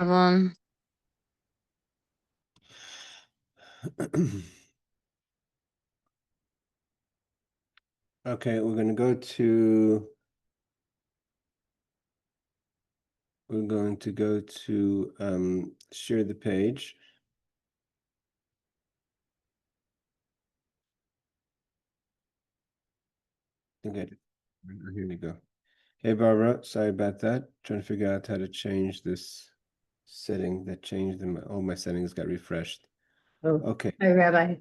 Everyone. Okay, we're going to go to share the page. Okay, here we go. Hey Barbara, sorry about that. Trying to figure out how to change this setting that changed them. All my settings got refreshed. Oh, Okay, hi, Rabbi.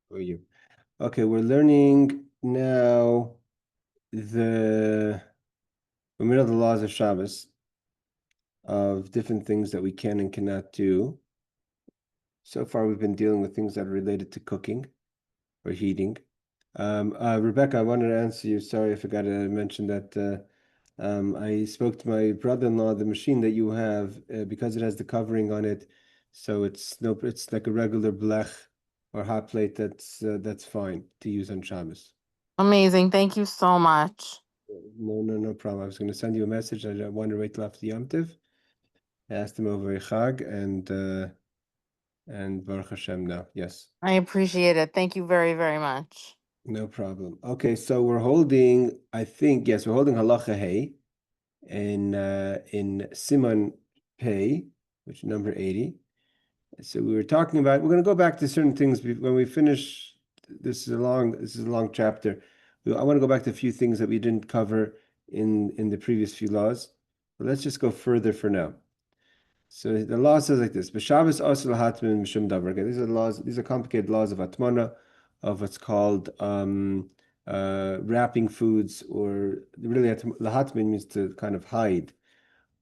who are you? Okay, we're learning now the middle of the laws of Shabbos, of different things that we can and cannot do. So far, we've been dealing with things that are related to cooking or heating. Rebecca, I wanted to answer you. Sorry, I forgot to mention that I spoke to my brother-in-law. The machine that you have, because it has the covering on it, so it's like a regular blech or hot plate. That's fine to use on Shabbos. Amazing. Thank you so much. No problem. I was going to send you a message. I wanted to wait till after Yom Tov. I asked him over Chag and Baruch Hashem now. Yes. I appreciate it. Thank you very, very much. No problem. Okay, so we're holding, I think, yes, we're holding Halacha Hey in Siman Pei, which is number 80. So we were talking about, we're going to go back to certain things when we finish. This is a long chapter. I want to go back to a few things that we didn't cover in the previous few laws. But let's just go further for now. So the law says like this: B'Shabbos asur lahatmin mishum davar. Okay, these are laws. These are complicated laws of atmana, of what's called wrapping foods, or really lahatmin means to kind of hide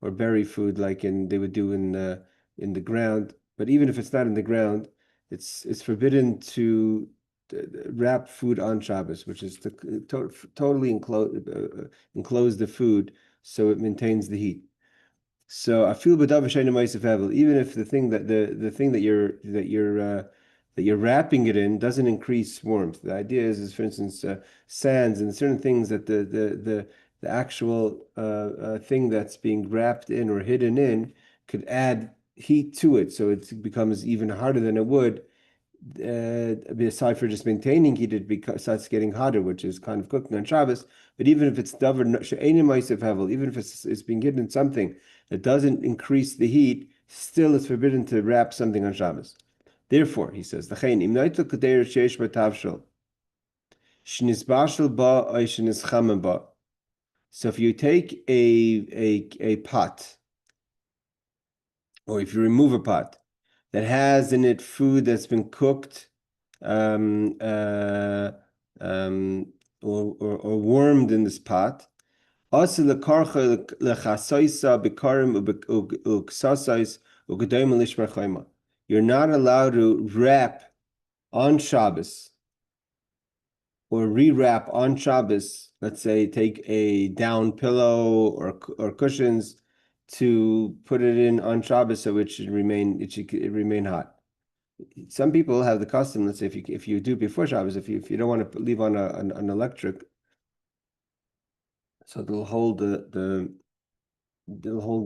or bury food, like they would do in the ground. But even if it's not in the ground, it's forbidden to wrap food on Shabbos, which is to totally enclose the food so it maintains the heat. So I feel even if the thing that you're wrapping it in doesn't increase warmth. The idea is for instance, sands and certain things that the actual thing that's being wrapped in or hidden in could add heat to it, so it becomes even harder than it would. Aside for just maintaining heat, it starts getting hotter, which is kind of cooking on Shabbos. But even if it's even if it's being hidden in something that doesn't increase the heat, still it's forbidden to wrap something on Shabbos. Therefore, he says, so if you take a pot, or if you remove a pot that has in it food that's been cooked um, uh, or warmed in this pot, you're not allowed to wrap on Shabbos or rewrap on Shabbos. Let's say take a down pillow or cushions to put it in on Shabbos so it should remain hot. Some people have the custom. Let's say if you do it before Shabbos, if you don't want to leave on an electric, so they'll hold the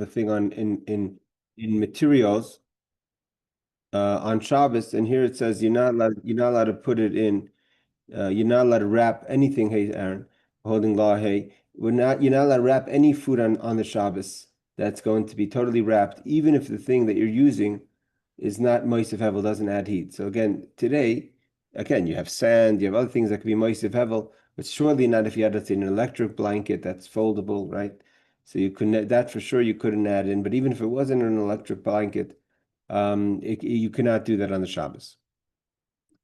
thing on in materials on Shabbos. And here it says you're not allowed to put it in. You're not allowed to wrap anything. Hey, Aaron, holding law. Hey, you're not allowed to wrap any food on the Shabbos that's going to be totally wrapped, even if the thing that you're using is not moisef hevel, doesn't add heat. So again, today, you have sand, you have other things that could be moisef hevel, but surely not if you had, let's say, an electric blanket that's foldable, right? So you couldn't, that for sure you couldn't add in. But even if it wasn't an electric blanket, you cannot do that on the Shabbos.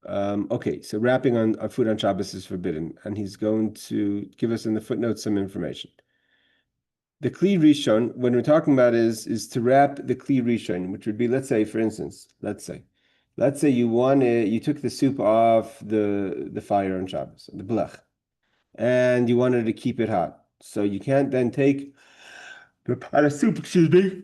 Okay, so wrapping on food on Shabbos is forbidden, and he's going to give us in the footnotes some information. The Kli Rishon, when we're talking about is to wrap the Kli Rishon, which would be, let's say, for instance, let's say you took the soup off the fire on Shabbos, the blech, and you wanted to keep it hot. So you can't then take the pot of soup, excuse me,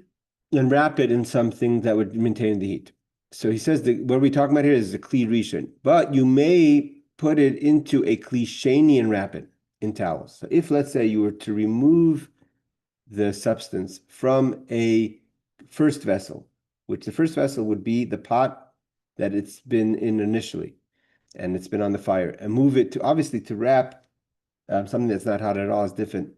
and wrap it in something that would maintain the heat. So he says that what we're talking about here is the Kli Rishon, but you may put it into a Kli Sheni and wrap it in towels. So if, let's say, you were to remove the substance from first vessel, which the first vessel would be the pot that it's been in initially, and it's been on the fire, and move it to, obviously, to wrap something that's not hot at all is different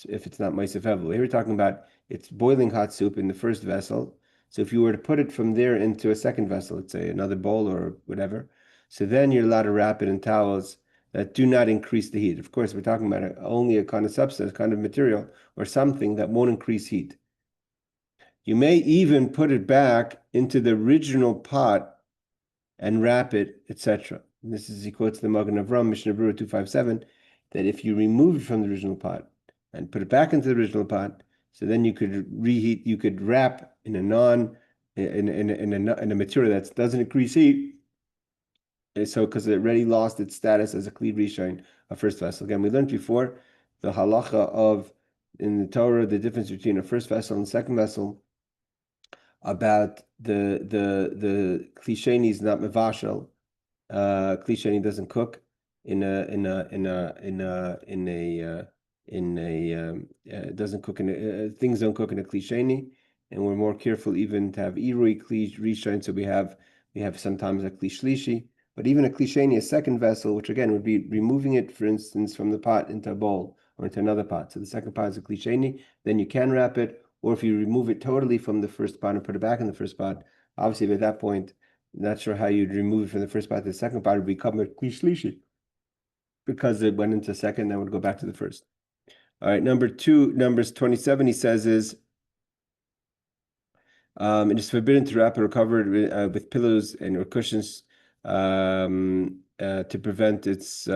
if it's not Ma'aseh Hevel. Here we're talking about it's boiling hot soup in the first vessel. So if you were to put it from there into a second vessel, let's say another bowl or whatever, so then you're allowed to wrap it in towels that do not increase the heat. Of course, we're talking about only a kind of substance, kind of material, or something that won't increase heat. You may even put it back into the original pot and wrap it, etc. This is, he quotes the Magen Avram, Mishnah Berurah 257, that if you remove it from the original pot and put it back into the original pot, so then you could reheat, you could wrap in a material that doesn't increase heat. And so, because it already lost its status as a Kli Rishon, a first vessel. Again, we learned before the halacha of in the Torah the difference between a first vessel and a second vessel, about the Kli Sheni is not mevashel. Kli Sheni doesn't cook doesn't cook things don't cook in a Kli Sheni, and we're more careful even to have Irui Kli Rishon. So we have sometimes a Kli Shlishi, but even a Kli Sheni, a second vessel, which again would be removing it, for instance, from the pot into a bowl or into another pot. So the second pot is a Kli Sheni, then you can wrap it, or if you remove it totally from the first pot and put it back in the first pot, obviously at that point, not sure how you'd remove it from the first pot to the second pot. It would become a Kli Shlishi because it went into second, then would go back to the first. All right, numbers 27, he says is, it is forbidden to wrap it or cover it with pillows and or cushions to prevent its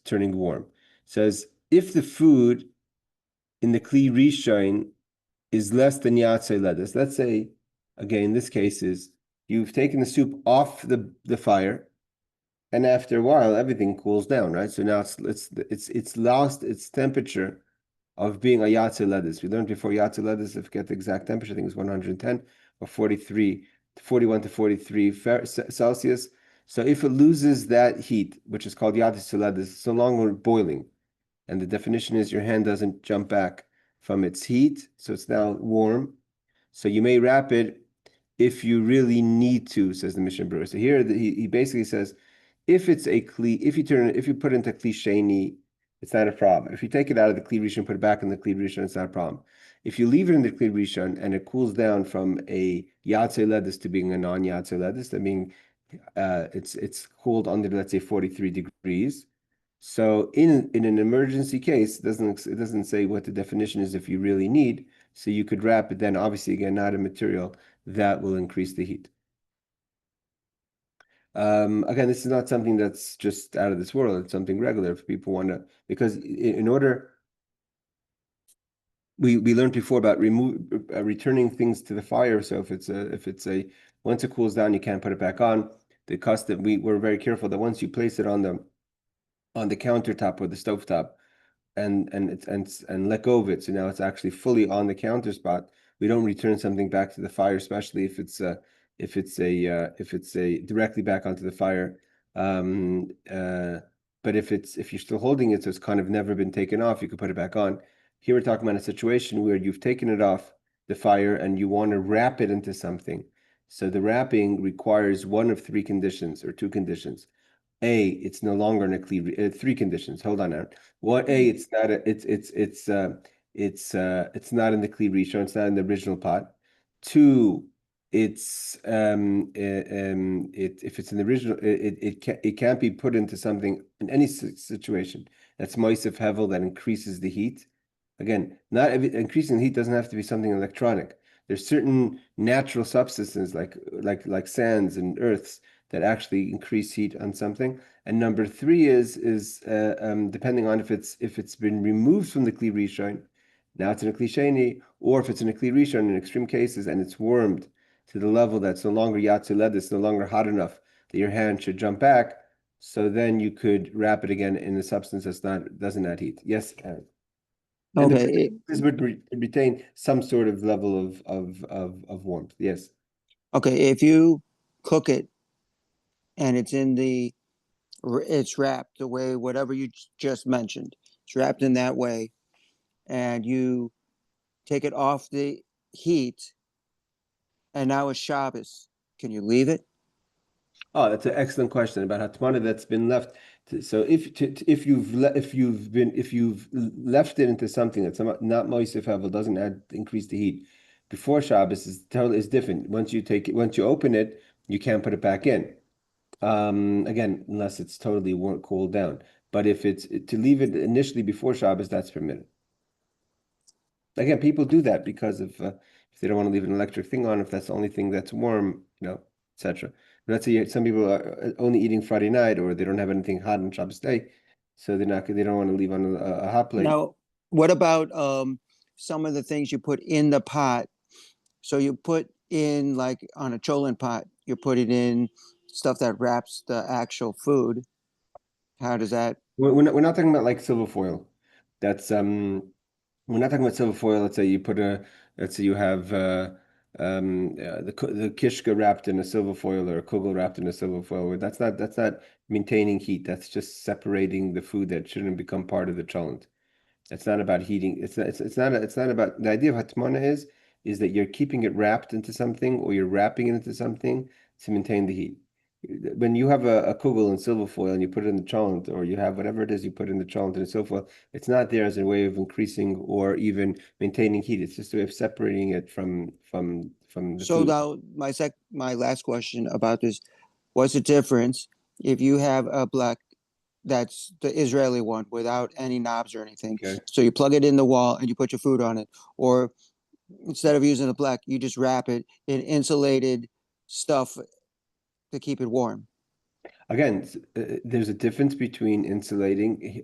turning warm. It says, if the food in the Kli Rishon is less than Yatzei Ledes, let's say, again, in this case is, you've taken the soup off the fire, and after a while, everything cools down, right? So now it's lost its temperature of being a Yatzei Ledes. We learned before Yatzei Ledes, if you get the exact temperature, I think it's 110 or 41 to 43 Celsius. So if it loses that heat, which is called Yatzei Ledes, it's no longer boiling. And the definition is your hand doesn't jump back from its heat, so it's now warm. So you may wrap it if you really need to, says the Mishnah Berurah. So here he basically says, if it's a Kli, if you put it into Kli Sheni, it's not a problem. If you take it out of the Kli Rishon, put it back in the Kli Rishon, it's not a problem. If you leave it in the Kli Rishon and it cools down from a Yatzei Ledes to being a non-Yatzei Ledes, that means it's cooled under, let's say, 43 degrees. So in an emergency case, it doesn't say what the definition is if you really need. So you could wrap it then, obviously, again, not a material that will increase the heat. Again, this is not something that's just out of this world. It's something regular if people want to, because in order, we learned before about returning things to the fire. So if it's a once it cools down, you can't put it back on. The custom, we're very careful that once you place it on the countertop or the stovetop, and let go of it, so now it's actually fully on the counter spot. We don't return something back to the fire, especially if it's a directly back onto the fire. But if you're still holding it, so it's kind of never been taken off, you could put it back on. Here we're talking about a situation where you've taken it off the fire and you want to wrap it into something. So the wrapping requires one of three conditions or two conditions. A, it's no longer in a Kli. Three conditions. Hold on, Aaron. What? A, it's not. It's not in the Kli Rishon. It's not in the original pot. Two, it's if it's in the original, it can't be put into something in any situation that's Ma'aseh Hevel that increases the heat. Again, not increasing the heat doesn't have to be something electronic. There's certain natural substances like sands and earths that actually increase heat on something. And number three is depending on if it's been removed from the Kli Rishon, now it's in a Kli Sheni, or if it's in a Kli Rishon in extreme cases and it's warmed to the level that's no longer Yatzei Ledes, it's no longer hot enough that your hand should jump back. So then you could wrap it again in a substance doesn't add heat. Yes, Aaron. And Okay. this would retain some sort of level of warmth. Yes. Okay. If you cook it and it's wrapped the way whatever you just mentioned, it's wrapped in that way, and you take it off the heat and now it's Shabbos. Can you leave it? Oh, that's an excellent question about hatmana that's been left. So if you've left it into something that's not moisef hevel, doesn't increase the heat before Shabbos, is different. Once you open it, you can't put it back in. Again, unless it's totally cooled down. But if it's to leave it initially before Shabbos, that's permitted. Again, people do that because of if they don't want to leave an electric thing on, if that's the only thing that's warm, etc. Let's say some people are only eating Friday night, or they don't have anything hot on Shabbos day, so they don't want to leave on a hot plate. Now, what about some of the things you put in the pot? So you put in, like on a cholent pot, you put it in stuff that wraps the actual food. How does that? We're not talking about like silver foil. That's we're not talking about silver foil. Let's say you have the kishka wrapped in a silver foil or a kugel wrapped in a silver foil. That's not maintaining heat. That's just separating the food that shouldn't become part of the cholent. It's not about heating. It's not about the idea of hatmana is that you're keeping it wrapped into something, or you're wrapping it into something to maintain the heat. When you have a kugel in silver foil and you put it in the cholent, or you have whatever it is you put in the cholent and so forth, it's not there as a way of increasing or even maintaining heat. It's just a way of separating it from the So food. now my last question about this: what's the difference if you have a black that's the Israeli one without any knobs or anything? Okay. So you plug it in the wall and you put your food on it, or instead of using the black, you just wrap it in insulated stuff to keep it warm. Again, there's a difference between insulating,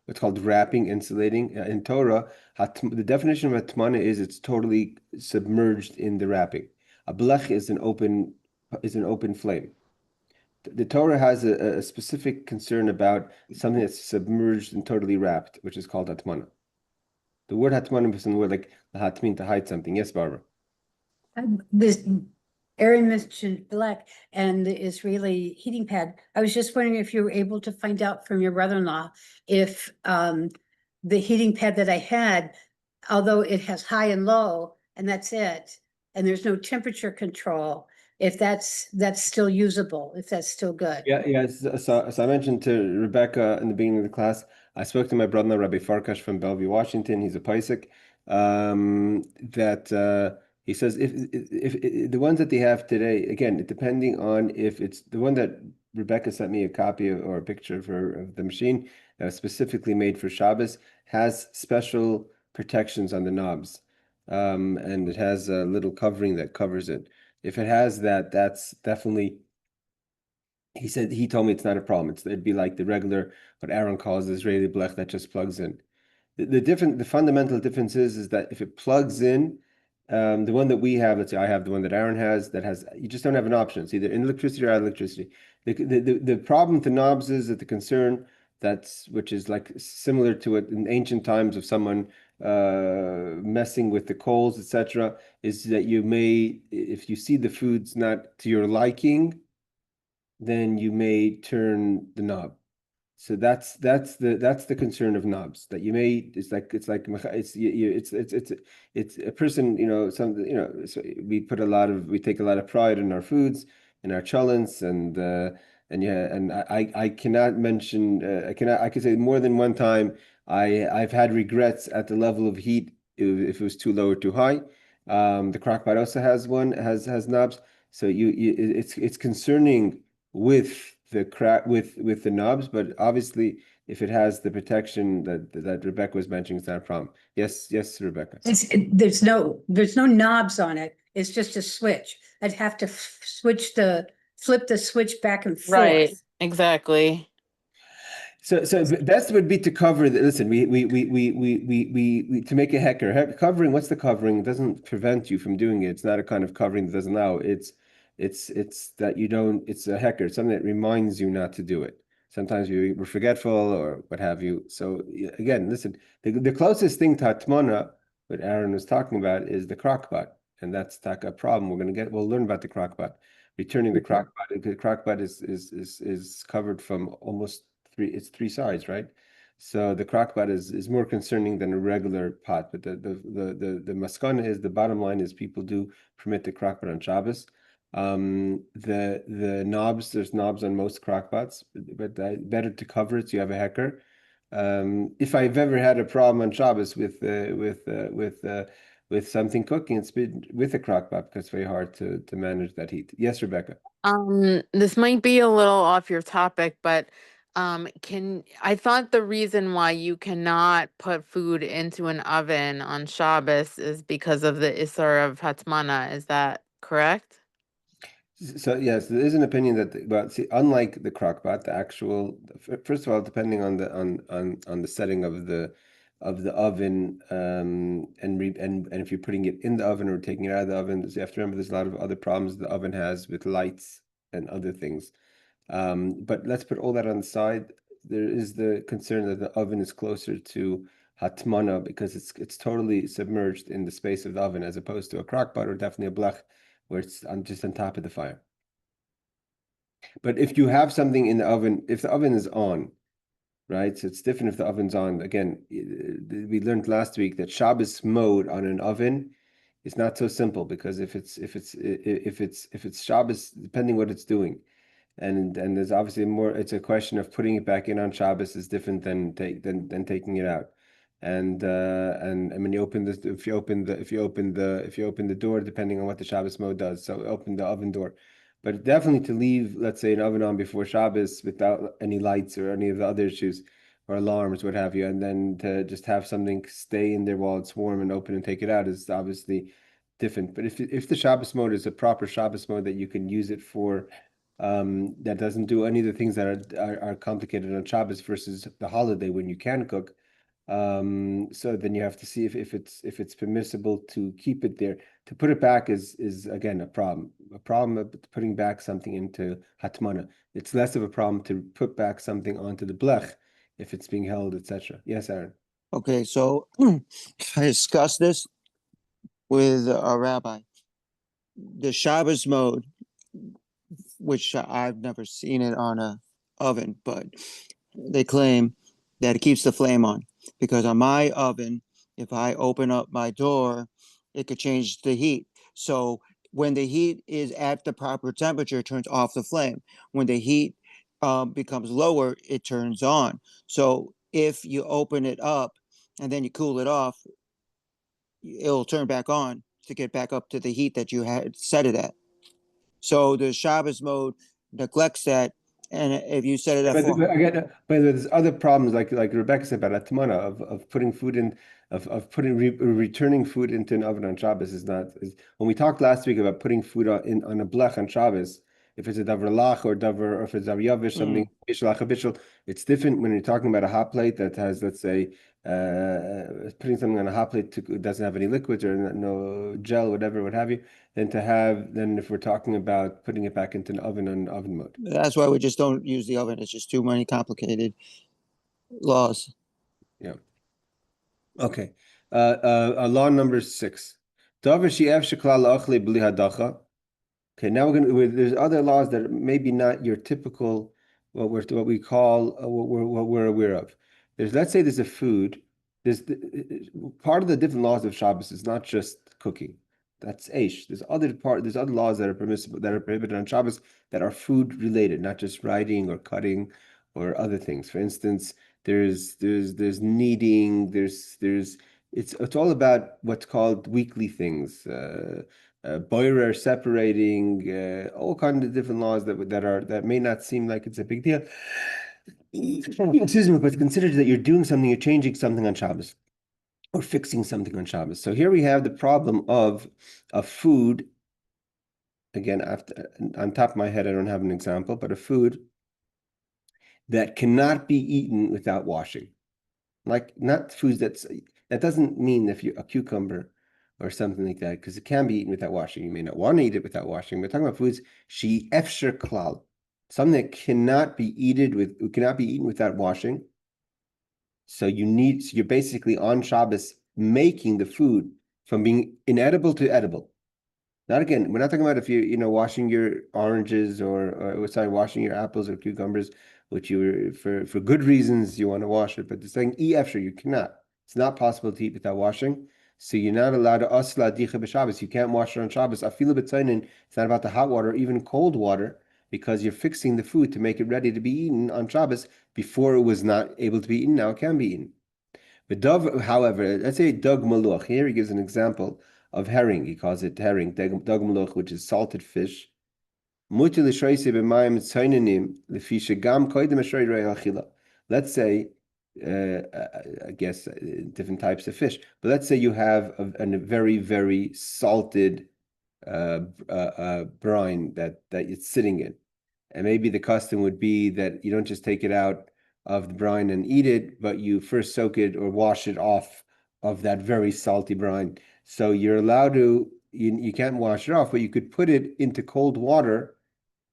what's called wrapping, insulating. In Torah, the definition of hatmana is it's totally submerged in the wrapping. A blech is an open flame. The Torah has a specific concern about something that's submerged and totally wrapped, which is called hatmana. The word hatmana is the word like hatmin, to hide something. Yes, Barbara. This Aaron mentioned black and the Israeli heating pad. I was just wondering if you were able to find out from your brother-in-law if the heating pad that I had, although it has high and low, and that's it, and there's no temperature control, if that's still usable, if that's still good. Yeah. So I mentioned to Rebecca in the beginning of the class, I spoke to my brother, Rabbi Farkash from Bellevue, Washington. He's a Paisik. That he says if the ones that they have today, again, depending on if it's the one that Rebecca sent me a copy of, or a picture of the machine that was specifically made for Shabbos, has special protections on the knobs, and it has a little covering that covers it. If it has that, that's definitely. He told me it's not a problem. It'd be like the regular, what Aaron calls the Israeli blech that just plugs in. The fundamental difference is that if it plugs in, the one that we have, let's say I have the one that Aaron has, you just don't have an option. It's either in electricity or out of electricity. The problem with the knobs is that the concern which is like similar to it in ancient times of someone messing with the coals, etc., is that you may, if you see the food's not to your liking, then you may turn the knob. So that's the concern of knobs, that you may, it's a person, so we take a lot of pride in our foods, in our cholents, and I cannot mention, I could say more than one time I've had regrets at the level of heat if it was too low or too high. The crockpot also has knobs, so it's concerning with the knobs, but obviously if it has the protection that Rebecca was mentioning, it's not a problem. Yes, Rebecca. There's no knobs on it. It's just a switch. I'd have to flip the switch back and forth. Right, exactly. So the best would be to cover the, listen, we to make a hecker covering. What's the covering? It doesn't prevent you from doing it. It's not a kind of covering that doesn't allow. It's that you don't. It's a hecker. It's something that reminds you not to do it. Sometimes we're forgetful or what have you. So again, listen, the closest thing to hatmana, what Aaron was talking about, is the crockpot, and that's a problem. We'll learn about the crockpot. Returning the crockpot. The crockpot is covered from almost three sides, right? So the crock pot is more concerning than a regular pot. But the maskana is, the bottom line is, people do permit the crock pot on Shabbos. The knobs, there's knobs on most crock pots, but better to cover it so you have a hecker. If I've ever had a problem on Shabbos with something cooking, it's been with a crock pot because it's very hard to manage that heat. Yes, Rebecca. This might be a little off your topic, but I thought the reason why you cannot put food into an oven on Shabbos is because of the Isser of Hatmana. Is that correct? So yes, there is an opinion that, but see, unlike the crock pot, the actual, first of all, depending on the setting of the oven, and if you're putting it in the oven or taking it out of the oven, so you have to remember there's a lot of other problems the oven has with lights and other things. But let's put all that on the side. There is the concern that the oven is closer to hatmana because it's totally submerged in the space of the oven, as opposed to a crock pot or definitely a blech where it's just on top of the fire. But if you have something in the oven, if the oven is on, right? So it's different if the oven's on. Again, we learned last week that Shabbos mode on an oven is not so simple, because if it's Shabbos, depending what it's doing, and there's obviously more. It's a question of putting it back in on Shabbos is different than taking it out. And when you open this, if you open the door, depending on what the Shabbos mode does, so open the oven door. But definitely to leave, let's say, an oven on before Shabbos without any lights or any of the other issues or alarms, what have you, and then to just have something stay in there while it's warm and open and take it out is obviously different. But if the Shabbos mode is a proper Shabbos mode that you can use it for, that doesn't do any of the things that are complicated on Shabbos versus the holiday when you can cook. So then you have to see if it's permissible to keep it there. To put it back is again a problem. A problem of putting back something into hatmana. It's less of a problem to put back something onto the blech if it's being held, etc. Yes, Aaron. Okay, so I discussed this with a rabbi. The Shabbos mode, which I've never seen it on a oven, but they claim that it keeps the flame on, because on my oven, if I open up my door, it could change the heat. So when the heat is at the proper temperature, it turns off the flame. When the heat becomes lower, it turns on. So if you open it up and then you cool it off, it'll turn back on to get back up to the heat that you had set it at. So the Shabbos mode neglects that, and if you set it at But 400, again, but there's other problems like Rebecca said about atmana of putting food in, of putting returning food into an oven on Shabbos is not. When we talked last week about putting food on a blech on Shabbos, if it's a davar lach or davar, or if it's davar yavish, something bishul bishul, it's different when you're talking about a hot plate that has, let's say, putting something on a hot plate doesn't have any liquids or no gel, whatever, what have you, than if we're talking about putting it back into an oven on oven mode. that's why we just don't use the oven. It's just too many complicated laws. Yeah. Okay. Law number 6. Davar she'ef sheklal achle b'li hadacha. Okay, now there's other laws that are maybe not your typical, what we call, what we're aware of. Let's say there's a food. Part of the different laws of Shabbos is not just cooking. That's Aish. There's other laws that are permissible, that are prohibited on Shabbos, that are food related, not just writing or cutting or other things. For instance, there's kneading. It's all about what's called weekly things. Boirer, separating, all kinds of different laws that may not seem like it's a big deal. Excuse me, but consider that you're doing something, you're changing something on Shabbos, or fixing something on Shabbos. So here we have the problem of a food. Again, on top of my head, I don't have an example, but a food that cannot be eaten without washing. Like not foods that doesn't mean if you a cucumber or something like that, because it can be eaten without washing. You may not want to eat it without washing. We're talking about foods she efsher klal, something that cannot be eaten without washing. So you're basically on Shabbos making the food from being inedible to edible. Not again, we're not talking about if you washing your oranges or sorry, washing your apples or cucumbers, which for good reasons you want to wash it, but it's saying after you cannot. It's not possible to eat without washing. So you're not allowed to asla dicha b'Shabbos. You can't wash it on Shabbos. Afilu b'tzainin. It's not about the hot water, or even cold water, because you're fixing the food to make it ready to be eaten on Shabbos before it was not able to be eaten. Now it can be eaten. But dove, however, let's say dug maluch. Here he gives an example of herring. He calls it herring, dug maluch, which is salted fish. Let's say, I guess different types of fish, but let's say you have a very, very salted brine that it's sitting in. And maybe the custom would be that you don't just take it out of the brine and eat it, but you first soak it or wash it off of that very salty brine. So you're allowed to, you can't wash it off, but you could put it into cold water.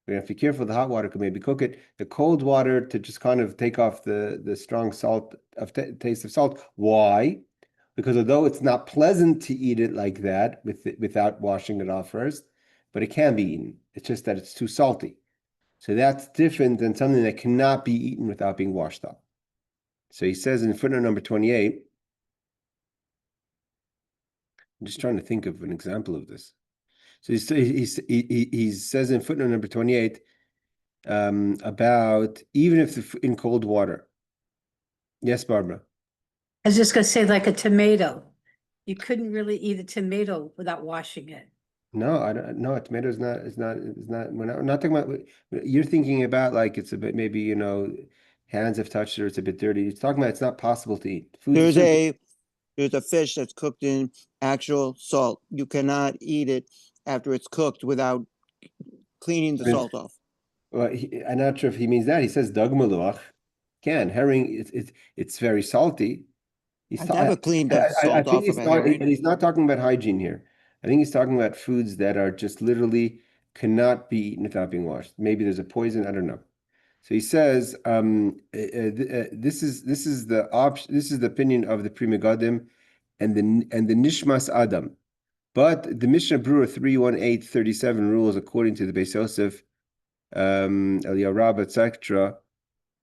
You have to be careful. The hot water could maybe cook it. The cold water to just kind of take off the strong salt of taste of salt. Why? Because although it's not pleasant to eat it like that without washing it off first, but it can be eaten. It's just that it's too salty. So that's different than something that cannot be eaten without being washed off. So he says in footnote number 28, I'm just trying to think of an example of this. So he says in footnote number 28 about even if in cold water. Yes, Barbara. I was just gonna say like a tomato. You couldn't really eat a tomato without washing it. No, I don't. No, a tomato is not. We're not talking about. You're thinking about like it's a bit maybe hands have touched it or it's a bit dirty. It's talking about it's not possible to eat. There's a fish that's cooked in actual salt. You cannot eat it after it's cooked without cleaning the salt off. Well, I'm not sure if he means that. He says dag maluach. Can herring? It's very salty. I've never cleaned the I salt think off of a herring. and he's not talking about hygiene here. I think he's talking about foods that are just literally cannot be eaten without being washed. Maybe there's a poison. I don't know. So he says, this is the option. This is the opinion of the Pri Megadim and the Nishmas Adam. But the Mishnah Brewer 31837 rules, according to the Beis Yosef, Eliyahu Rabbah, etc.,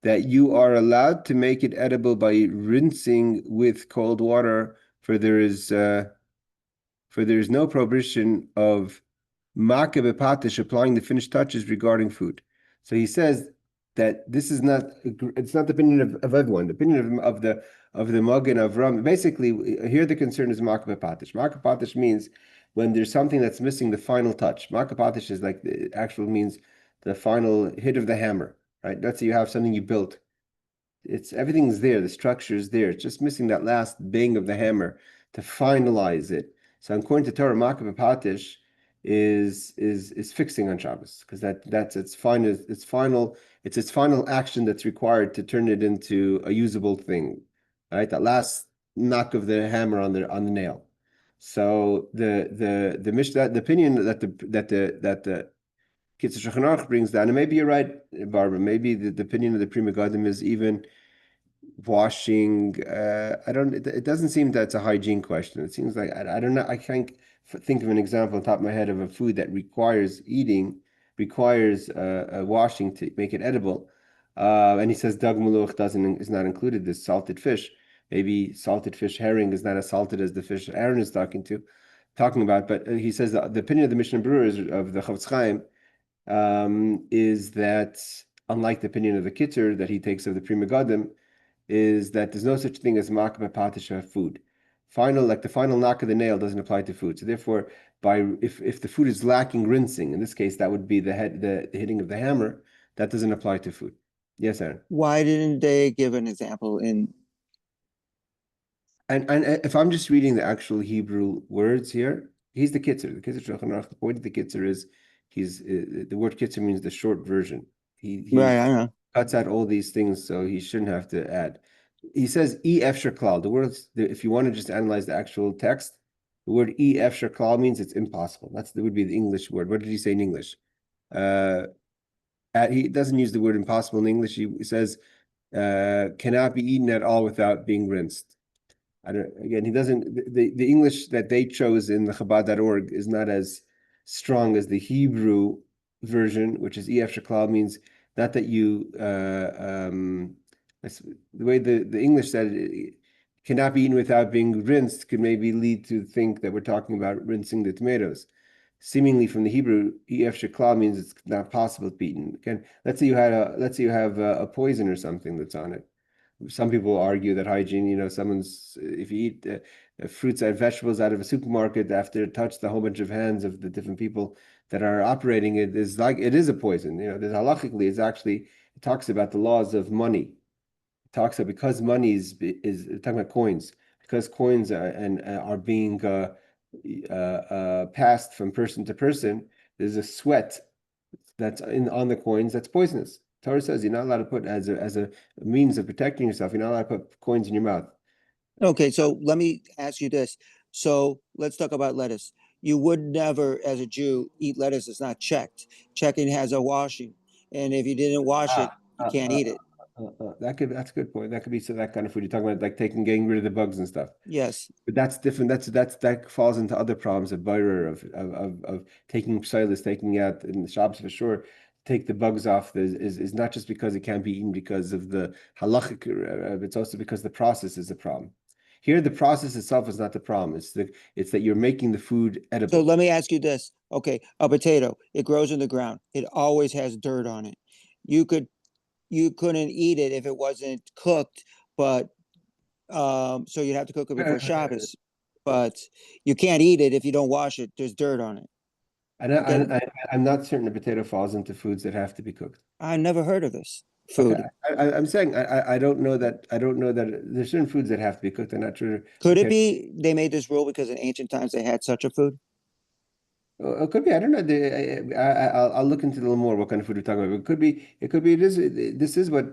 that you are allowed to make it edible by rinsing with cold water, for there is no prohibition of makeh b'patish, applying the finished touches regarding food. So he says that this is not, it's not the opinion of everyone. The opinion of the Magen of Ram. Basically, here the concern is makeh b'patish. Makeh b'patish means when there's something that's missing the final touch. Makeh b'patish is like the actual means the final hit of the hammer. Right? Let's say you have something you built. Everything's there, the structure is there. It's just missing that last bang of the hammer to finalize it. So according to Torah, makeh b'patish is fixing on Shabbos, because that's its final action that's required to turn it into a usable thing. Right? That last knock of the hammer on the nail. So the Mishnah, the opinion that the Kitzur Shulchan Aruch brings down, and maybe you're right, Barbara. Maybe the opinion of the Pri Megadim is even washing. It doesn't seem that it's a hygiene question. It seems like I don't know. I can't think of an example on top of my head of a food that requires washing to make it edible. And he says dag maluch is not included. This salted fish, maybe salted fish herring is not as salted as the fish Aaron is talking about. But he says the opinion of the Mishnah Brewer is of the Chofetz Chaim. Is that unlike the opinion of the Kitzur that he takes of the Pri Megadim, is that there's no such thing as makeh b'patish food. The final knock of the nail doesn't apply to food. So therefore, if the food is lacking rinsing, in this case that would be the hitting of the hammer, that doesn't apply to food. Yes, Aaron. Why didn't they give an example in? And if I'm just reading the actual Hebrew words here, he's the Kitzur. The Kitzur Shulchan Aruch. The point of the Kitzur is the word Kitzur means the short version. He Right, I know. cuts out all these things, so he shouldn't have to add. He says efshar klal. The words, if you want to just analyze the actual text, the word efshar klal means it's impossible. That would be the English word. What did he say in English? He doesn't use the word impossible in English. He says cannot be eaten at all without being rinsed. He doesn't. The English that they chose in the Chabad.org is not as strong as the Hebrew version, which is ef sheklal, means not that you the way the English said it cannot be eaten without being rinsed could maybe lead to think that we're talking about rinsing the tomatoes. Seemingly from the Hebrew, ef sheklal means it's not possible to be eaten. Again, let's say you have a poison or something that's on it. Some people argue that hygiene, if you eat fruits and vegetables out of a supermarket after it touched a whole bunch of hands of the different people that are operating it, it is a poison. There's halachically, it talks about the laws of money. It talks about because money is talking about coins, because coins are being passed from person to person. There's a sweat that's on the coins that's poisonous. Torah says you're not allowed to put as a means of protecting yourself. You're not allowed to put coins in your mouth. Okay, so let me ask you this. So let's talk about lettuce. You would never, as a Jew, eat lettuce. It's not checked. Checking has a washing, and if you didn't wash it, you can't eat it. That's a good point. That could be that kind of food. You're talking about like getting rid of the bugs and stuff. Yes. But that's different. That falls into other problems of bayrer, of taking psilas, taking out in the Shabbos for sure. Take the bugs off is not just because it can't be eaten because of the halachic, it's also because the process is the problem. Here, the process itself is not the problem. It's that you're making the food So edible. let me ask you this. Okay, a potato, it grows in the ground. It always has dirt on it. You couldn't eat it if it wasn't cooked, but so you'd have to cook it before Shabbos. But you can't eat it if you don't wash it. There's dirt on it. Okay. I'm not certain a potato falls into foods that have to be cooked. I never heard of this Okay, food. I'm saying I don't know that there's certain foods that have to be cooked. I'm not sure. Could it be they made this rule because in ancient times they had such a food? It could be. I don't know. I'll look into a little more what kind of food we're talking about. It could be. It could be. This is what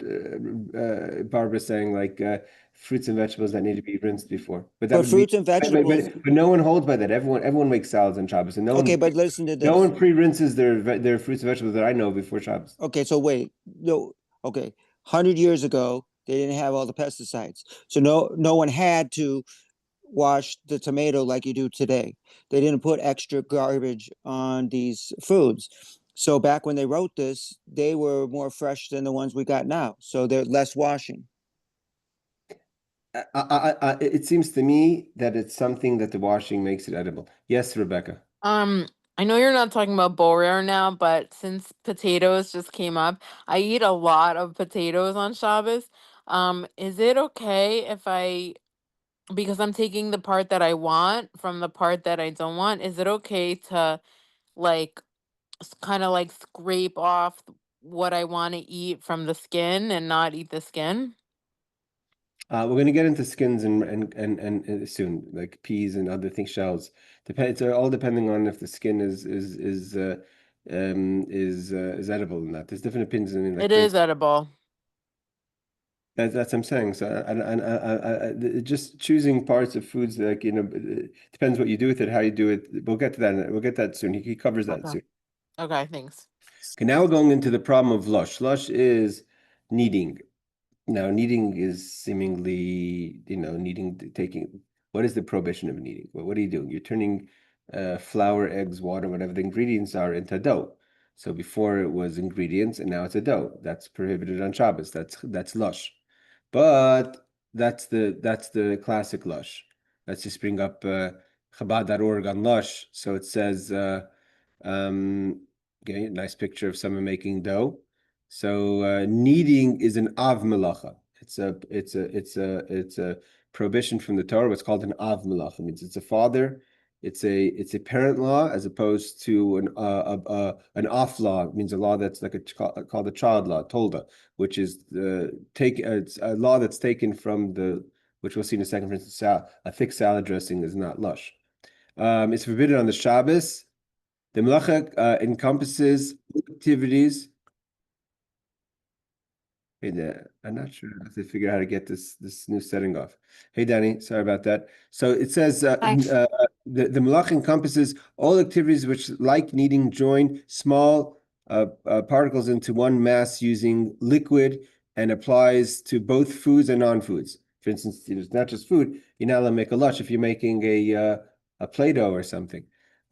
Barbara's saying. Like fruits and vegetables that need to be rinsed before. But that But would be. fruits and vegetables. But no one holds by that. Everyone makes salads on Shabbos, and Okay, but listen to no this. one pre-rinses their fruits and vegetables that I know before Shabbos. Okay, so wait. No. Okay, 100 years ago they didn't have all the pesticides, so no one had to wash the tomato like you do today. They didn't put extra garbage on these foods. So back when they wrote this, they were more fresh than the ones we got now. So they're less washing. It seems to me that it's something that the washing makes it edible. Yes, Rebecca. I know you're not talking about borer now, but since potatoes just came up, I eat a lot of potatoes on Shabbos. Is it okay if because I'm taking the part that I want from the part that I don't want, is it okay to like kind of like scrape off what I want to eat from the skin and not eat the skin? We're going to get into skins and soon, like peas and other things, shells. It's all depending on if the skin is edible or not. There's different opinions. I mean, like It is edible. that's what I'm saying. So, just choosing parts of foods like it depends what you do with it, how you do it. We'll get to that. We'll get that soon. He covers that Okay. soon. Okay, thanks. Okay, now we're going into the problem of lush. Lush is kneading. Now, kneading is seemingly, taking. What is the prohibition of kneading? What are you doing? You're turning flour, eggs, water, whatever the ingredients are, into dough. So before it was ingredients, and now it's a dough. That's prohibited on Shabbos. That's lush. But that's the classic lush. Let's just bring up Chabad.org on lush. So it says, okay, nice picture of someone making dough. So kneading is an av melacha. It's a prohibition from the Torah. What's called an av melacha. It means it's a father. It's a parent law as opposed to an off law. It means a law that's like called a child law, tolda, which is it's a law that's taken from which we'll see in a second. For instance, a thick salad dressing is not lush. It's forbidden on the Shabbos. The melacha encompasses activities. Hey, I'm not sure if they figure out how to get this new setting off. Hey, Danny, sorry about that. So it says the malach encompasses all activities which, like kneading, join small particles into one mass using liquid and applies to both foods and non-foods. For instance, it's not just food. You're not allowed to make a lush if you're making a Play-Doh or something.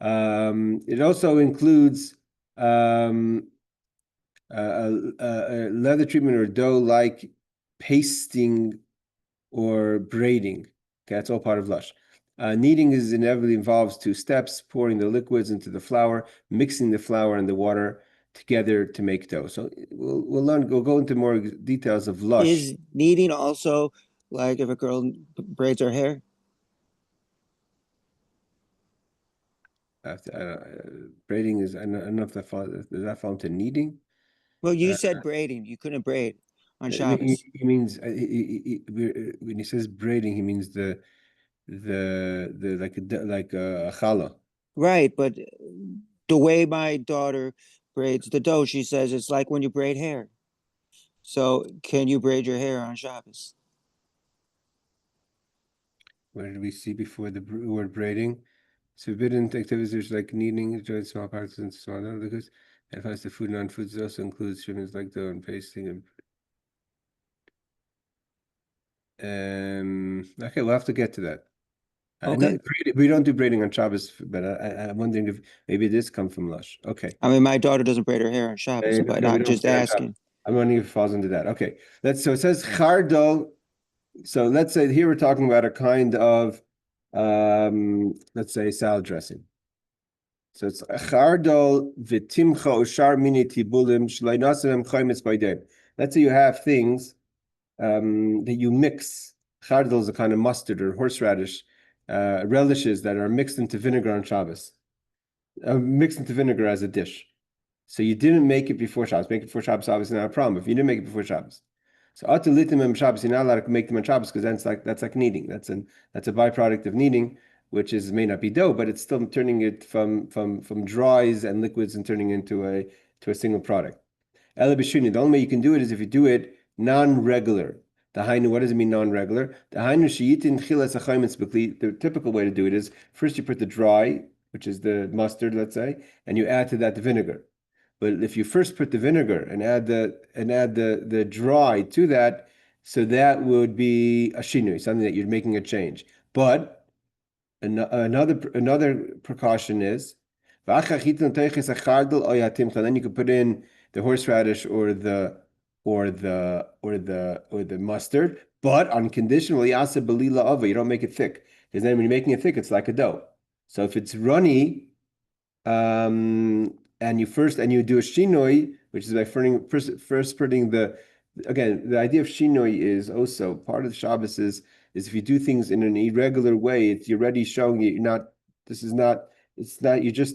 It also includes leather treatment or dough-like pasting or braiding. Okay, that's all part of lush. Kneading is inevitably involves 2 steps: pouring the liquids into the flour, mixing the flour and the water together to make dough. So we'll go into more details of lush. Is kneading also like if a girl braids her hair? Braiding is, I don't know if that does that fall into kneading? Well, you said braiding. You couldn't braid on Shabbos. He means when he says braiding, he means the like a challah. Right, but the way my daughter braids the dough, she says it's like when you braid hair. So can you braid your hair on Shabbos? Where did we see before the word braiding? Forbidden activities like kneading, joint small parts and small liquids, and applies to food and non-foods. It also includes treatments like dough and pasting and okay, we'll have to get to that. Okay. We don't do braiding on Shabbos, but I'm wondering if maybe this comes from lush. Okay. I mean, my daughter doesn't braid her hair on Shabbos, but No, we I'm don't just braid on Shabbos. asking. I'm wondering if it falls into that. Okay. So it says chardal. So let's say here we're talking about a kind of let's say salad dressing. So it's chardal v'timcha ushar mini tibulim shleinasim chaymitz b'ydem. Let's say you have things that you mix. Chardal is a kind of mustard or horseradish relishes that are mixed into vinegar on Shabbos, mixed into vinegar as a dish. So you didn't make it before Shabbos. Make it before Shabbos, obviously not a problem. If you didn't make it before Shabbos, so atalitim and Shabbos, you're not allowed to make them on Shabbos because then that's like kneading. That's a byproduct of kneading, which is may not be dough, but it's still turning it from dries and liquids and turning into a single product. Ela b'shuni. The only way you can do it is if you do it non-regular. The hainu, what does it mean non-regular? The hainu sheyitin chilas achaymitz b'kli. The typical way to do it is first you put the dry, which is the mustard, let's say, and you add to that the vinegar. But if you first put the vinegar and add the dry to that, so that would be a shinui, something that you're making a change. But another precaution is then you can put in the horseradish or the mustard, but unconditionally you don't make it thick. Because then when you're making it thick, it's like a dough. So if it's runny, and you do a shinoi, which is by first putting the idea of shinoi is also part of the Shabbos is if you do things in an irregular way, you're already showing you're just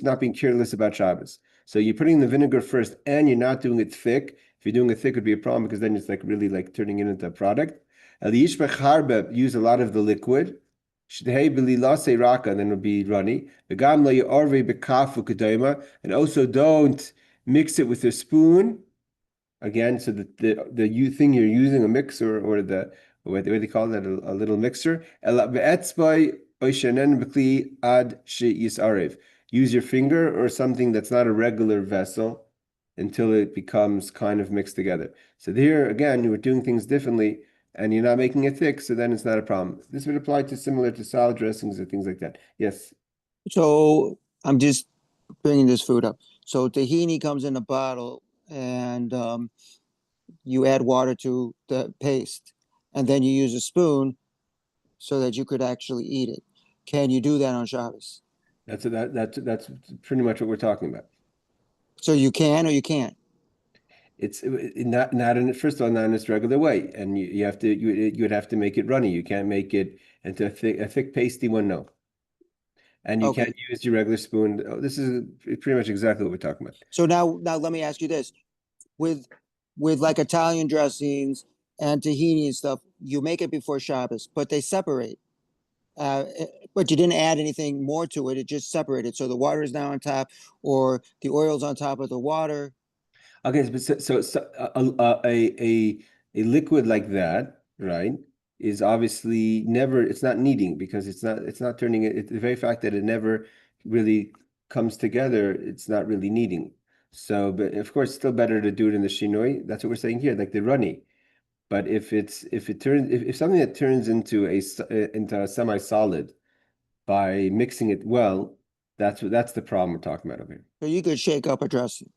not being careless about Shabbos. So you're putting the vinegar first and you're not doing it thick. If you're doing it thick, it would be a problem because then it's like really like turning it into a product. Use a lot of the liquid. Raka, then it'll be runny. And also don't mix it with a spoon. Again, so that the thing you're using a mixer or what they call that a little mixer. Use your finger or something that's not a regular vessel until it becomes kind of mixed together. So here again, you were doing things differently and you're not making it thick, so then it's not a problem. This would apply to similar to salad dressings or things like that. Yes. So I'm just bringing this food up. So tahini comes in a bottle, and you add water to the paste, and then you use a spoon so that you could actually eat it. Can you do that on Shabbos? That's pretty much what we're talking about. So you can or you can't? It's not in first of all not in its regular way, and you have to you would have to make it runny. You can't make it into a thick pasty one. No, and you can't use your regular spoon. Oh, this is pretty much exactly what we're talking about. So now let me ask you this: with like Italian dressings and tahini and stuff, you make it before Shabbos, but they separate. But you didn't add anything more to it; it just separated. So the water is now on top, or the oil's on top of the water. Okay, so a liquid like that, right, is obviously never. It's not kneading because it's not turning it. The very fact that it never really comes together, it's not really kneading. So, but of course, it's still better to do it in the shinoi. That's what we're saying here, like the runny. But if something that turns into a semi-solid by mixing it well, That's the problem we're talking about over here. So you could shake up a dressing.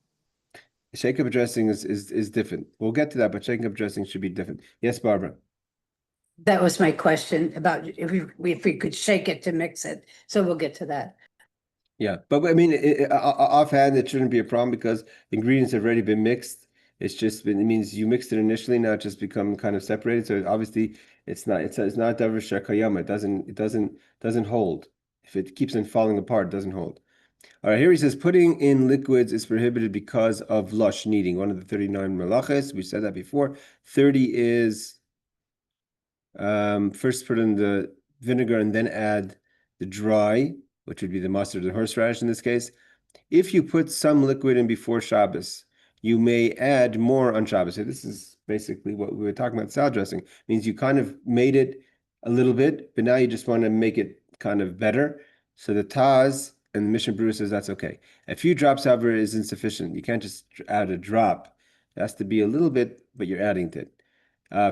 Shake up dressing is different. We'll get to that, but shaking up dressing should be different. Yes, Barbara. That was my question about if we could shake it to mix it. So we'll get to that. Yeah, but I mean, offhand, it shouldn't be a problem because ingredients have already been mixed. It's just been, it means you mixed it initially, now it's just become kind of separated. So obviously, it's not davar shekayama. It doesn't hold. If it keeps on falling apart, it doesn't hold. All right, here he says putting in liquids is prohibited because of lush kneading. One of the 39 melachos. We said that before. 30 is first put in the vinegar and then add the dry, which would be the mustard or horseradish in this case. If you put some liquid in before Shabbos, you may add more on Shabbos. So this is basically what we were talking about salad dressing. It means you kind of made it a little bit, but now you just want to make it kind of better. So the Taz and the Mishnah Berurah says that's okay. A few drops, however, is insufficient. You can't just add a drop. It has to be a little bit, but you're adding to it.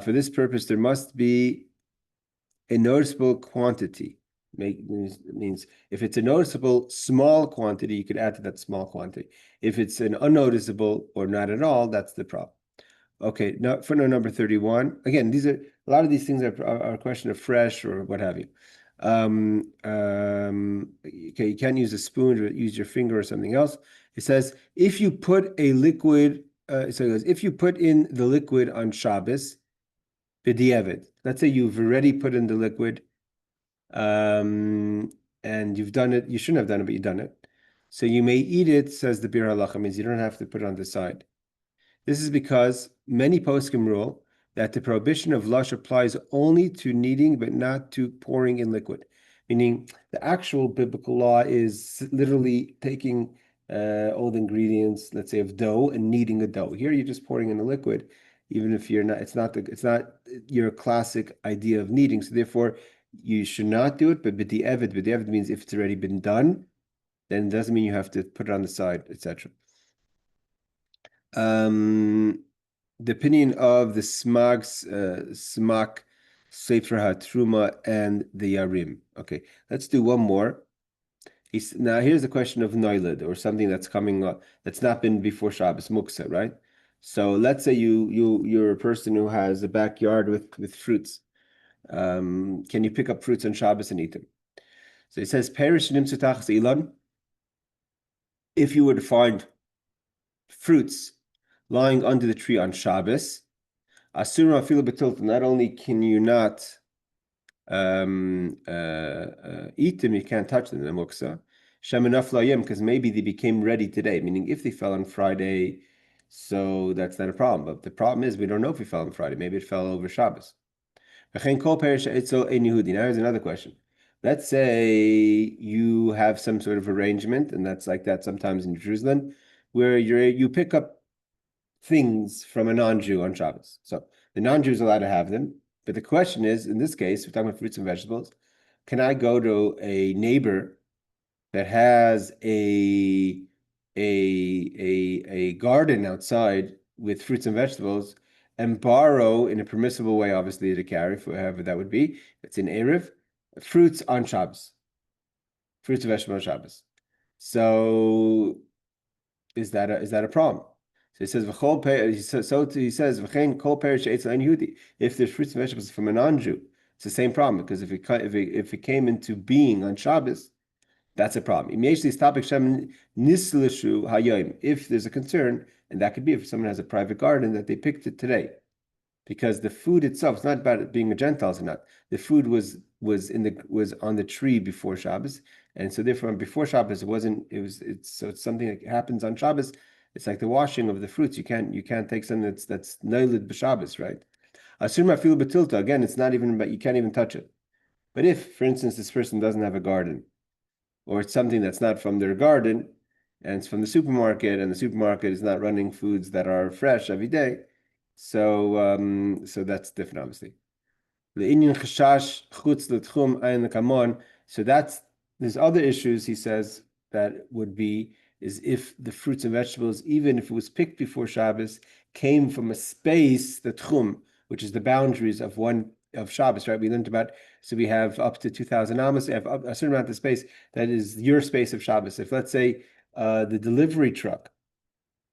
For this purpose, there must be a noticeable quantity. Means if it's a noticeable small quantity, you could add to that small quantity. If it's an unnoticeable or not at all, that's the problem. Okay, now footnote number 31. Again, these are a lot of these things are a question of fresh or what have you. Okay, you can't use a spoon, but use your finger or something else. It says if you put a liquid, so it goes, if you put in the liquid on Shabbos, b'diavad. Let's say you've already put in the liquid, and you've done it. You shouldn't have done it, but you've done it. So you may eat it, says the Bir Halacha, means you don't have to put it on the side. This is because many poskim rule that the prohibition of lush applies only to kneading, but not to pouring in liquid. Meaning the actual biblical law is literally taking all the ingredients, let's say of dough, and kneading a dough. Here you're just pouring in a liquid, even if you're not. It's not your classic idea of kneading. So therefore, you should not do it. But b'diavad means if it's already been done, then it doesn't mean you have to put it on the side, etc. The opinion of the Smak Sefer HaTruma and the Yarim. Okay, let's do one more. Now here's the question of Noilid, or something that's coming up that's not been before Shabbos, Muksa, right? So let's say you're a person who has a backyard with fruits. Can you pick up fruits on Shabbos and eat them? So it says Perish Nimsutach Ilan. If you were to find fruits lying under the tree on Shabbos, Asura Fila Betilta, not only can you not eat them, you can't touch them, the Muksa. Sheminaf Layim, because maybe they became ready today, meaning if they fell on Friday, so that's not a problem. But the problem is we don't know if it fell on Friday. Maybe it fell over Shabbos. Now here's another question. Let's say you have some sort of arrangement, and that's like that sometimes in Jerusalem, where you pick up things from a non-Jew on Shabbos. So the non-Jew is allowed to have them. But the question is, in this case, we're talking about fruits and vegetables. Can I go to a neighbor that has a garden outside with fruits and vegetables and borrow in a permissible way, obviously to carry, for however that would be, it's in Erev, fruits on Shabbos, fruits and vegetables on Shabbos. So is that a problem? So he says, he says, if there's fruits and vegetables from a non-Jew, it's the same problem, because if it came into being on Shabbos, that's a problem. If there's a concern, and that could be if someone has a private garden that they picked it today, because the food itself, it's not about it being a Gentiles or not. The food was on the tree before Shabbos, and so therefore before Shabbos it's something that happens on Shabbos. It's like the washing of the fruits. You can't take something that's noiled b'Shabbos, right? Asur mafil betilta. Again, it's not even about, you can't even touch it. But if, for instance, this person doesn't have a garden, or it's something that's not from their garden, and it's from the supermarket, and the supermarket is not running foods that are fresh every day, so that's different, obviously. So there's other issues, he says, that would be is if the fruits and vegetables, even if it was picked before Shabbos, came from a space, the tchum, which is the boundaries of one of Shabbos, right? We learned about, so we have up to 2,000 amos, we have a certain amount of space that is your space of Shabbos. If let's say the delivery truck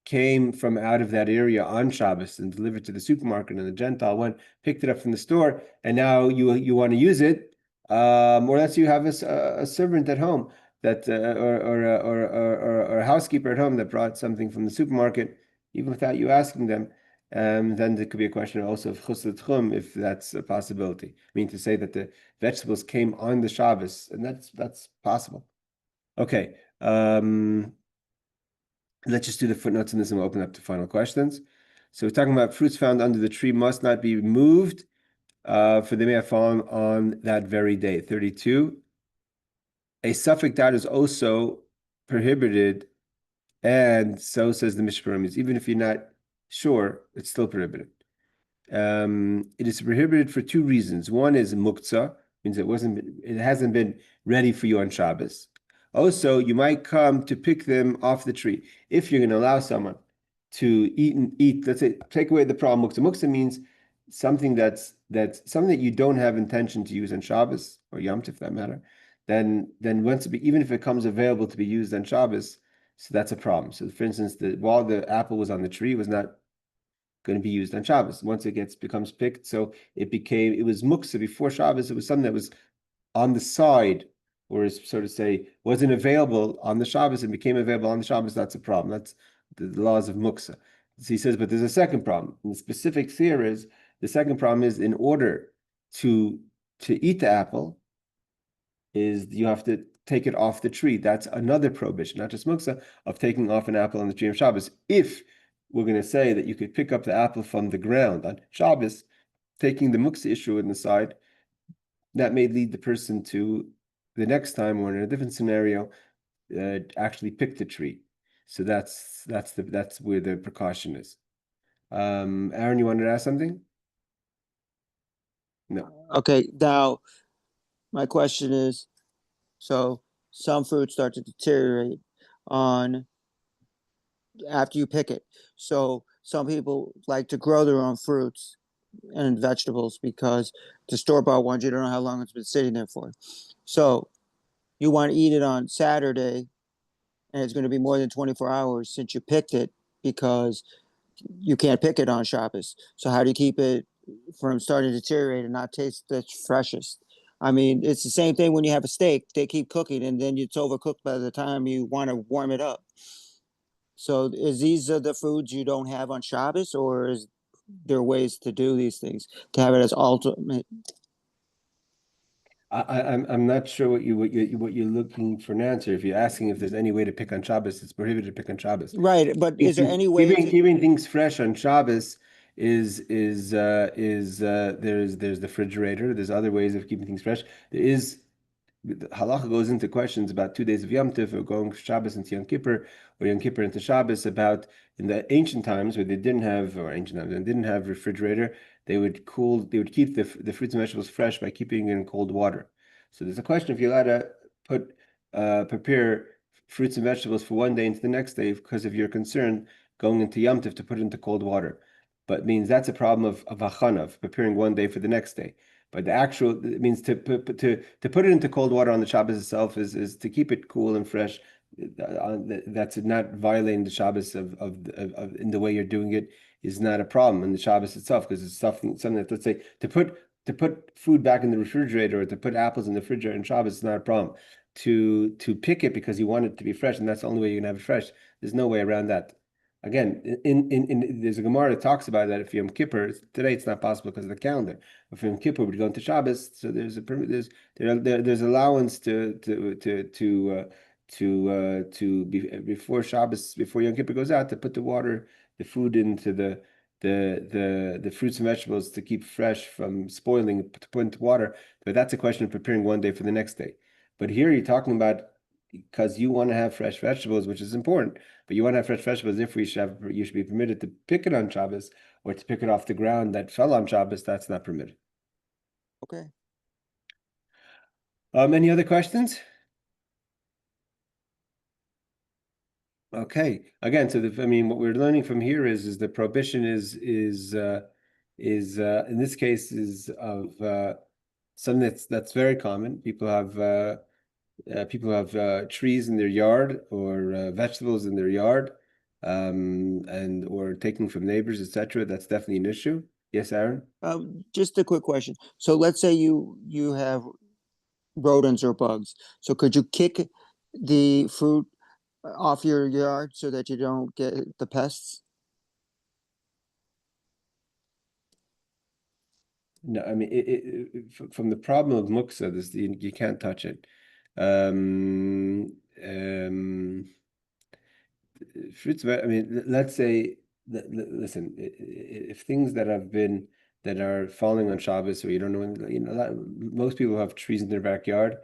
came from out of that area on Shabbos and delivered to the supermarket, and the Gentile went, picked it up from the store, and now you want to use it, or let's say you have a servant at home that or a housekeeper at home that brought something from the supermarket, even without you asking them, then there could be a question also of chus l'tchum, if that's a possibility. I mean, to say that the vegetables came on the Shabbos, and that's possible. Okay. Let's just do the footnotes in this and we'll open up to final questions. So we're talking about fruits found under the tree must not be removed, for they may have fallen on that very day. 32. A suffix that is also prohibited, and so says the Mishparim. Even if you're not sure, it's still prohibited. It is prohibited for two reasons. One is muktzah, means it hasn't been ready for you on Shabbos. Also, you might come to pick them off the tree. If you're going to allow someone to eat, let's say, take away the problem muktzah. Muktzah means something that's something that you don't have intention to use on Shabbos or Yom Tov, for that matter. Then once even if it comes available to be used on Shabbos, so that's a problem. So, for instance, while the apple was on the tree, it was not going to be used on Shabbos. Once it becomes picked, so it was muktzah before Shabbos. It was something that was on the side, or so to say, wasn't available on the Shabbos and became available on the Shabbos. That's a problem. That's the laws of muktzah. So he says, but there's a second problem. And the specifics here is the second problem is in order to eat the apple, is you have to take it off the tree. That's another prohibition, not just muktzah, of taking off an apple on the tree of Shabbos. If we're going to say that you could pick up the apple from the ground on Shabbos, taking the muktzah issue in the side, that may lead the person to the next time, or in a different scenario, actually pick the tree. So that's where the precaution is. Aaron, you wanted to ask something? No. Okay, now my question is, so some fruits start to deteriorate on after you pick it. So some people like to grow their own fruits and vegetables because the store-bought ones, you don't know how long it's been sitting there for. So you want to eat it on Saturday, and it's going to be more than 24 hours since you picked it, because you can't pick it on Shabbos. So how do you keep it from starting to deteriorate and not taste the freshest? I mean, it's the same thing when you have a steak. They keep cooking, and then it's overcooked by the time you want to warm it up. So is these are the foods you don't have on Shabbos, or is there ways to do these things to have it as ultimate? I'm not sure what you're looking for an answer. If you're asking if there's any way to pick on Shabbos, it's prohibited to pick on Shabbos. Right, but is there any way keeping things fresh on Shabbos there's the refrigerator. There's other ways of keeping things fresh. The halacha goes into questions about 2 days of Yom Tov, or going Shabbos into Yom Kippur, or Yom Kippur into Shabbos. About in the ancient times where they didn't have refrigerator, they would keep the fruits and vegetables fresh by keeping it in cold water. So there's a question if you're allowed to prepare fruits and vegetables for one day into the next day because of your concern going into Yom Tov to put it into cold water. But means that's a problem of achana, of preparing one day for the next day. But it means to put it into cold water on the Shabbos itself is to keep it cool and fresh. That's not violating the Shabbos of in the way you're doing it is not a problem in the Shabbos itself, because it's something that, let's say, to put food back in the refrigerator, or to put apples in the refrigerator in Shabbos is not a problem. To pick it because you want it to be fresh, and that's the only way you're gonna have it fresh. There's no way around that. Again, there's a Gemara that talks about that. If Yom Kippur, today it's not possible because of the calendar. If Yom Kippur would go into Shabbos, so there's allowance to be before Shabbos, before Yom Kippur goes out, to put the food into the fruits and vegetables to keep fresh from spoiling, to put into water. But that's a question of preparing one day for the next day. But here you're talking about because you want to have fresh vegetables, which is important, but you want to have fresh vegetables. If you should be permitted to pick it on Shabbos, or to pick it off the ground that fell on Shabbos, that's not permitted. Okay. Any other questions? Okay. Again, so what we're learning from here is the prohibition is is in this case is of something that's very common. People have trees in their yard or vegetables in their yard, and or taking from neighbors, etc. That's definitely an issue. Yes, Aaron? Just a quick question. So let's say you have rodents or bugs. So could you kick the fruit off your yard so that you don't get the pests? No, I mean, from the problem of muksa, you can't touch it. Um, um, Fruits, I mean, let's say, listen, if things that are falling on Shabbos, or you don't know, most people have trees in their backyard.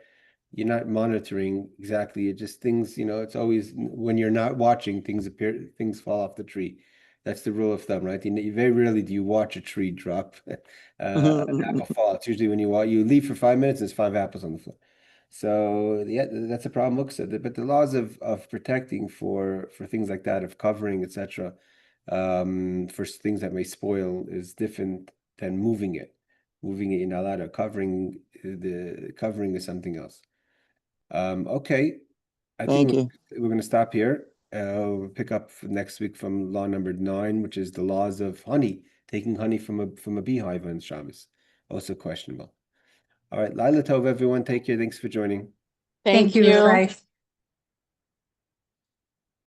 You're not monitoring exactly. It just things, it's always when you're not watching, things fall off the tree. That's the rule of thumb, right? Very rarely do you watch a tree drop, an apple fall. It's usually when you leave for 5 minutes, there's 5 apples on the floor. So yeah, that's a problem. But the laws of protecting for things like that, of covering, etc., for things that may spoil is different than moving it. Moving it, you're not allowed to. The covering is something else. Okay, I think Thank you. we're going to stop here. We'll pick up next week from law number 9, which is the laws of honey, taking honey from a beehive on Shabbos. Also questionable. All right, Laila Tov, everyone. Take care. Thanks for joining. Thank you. you. Bye.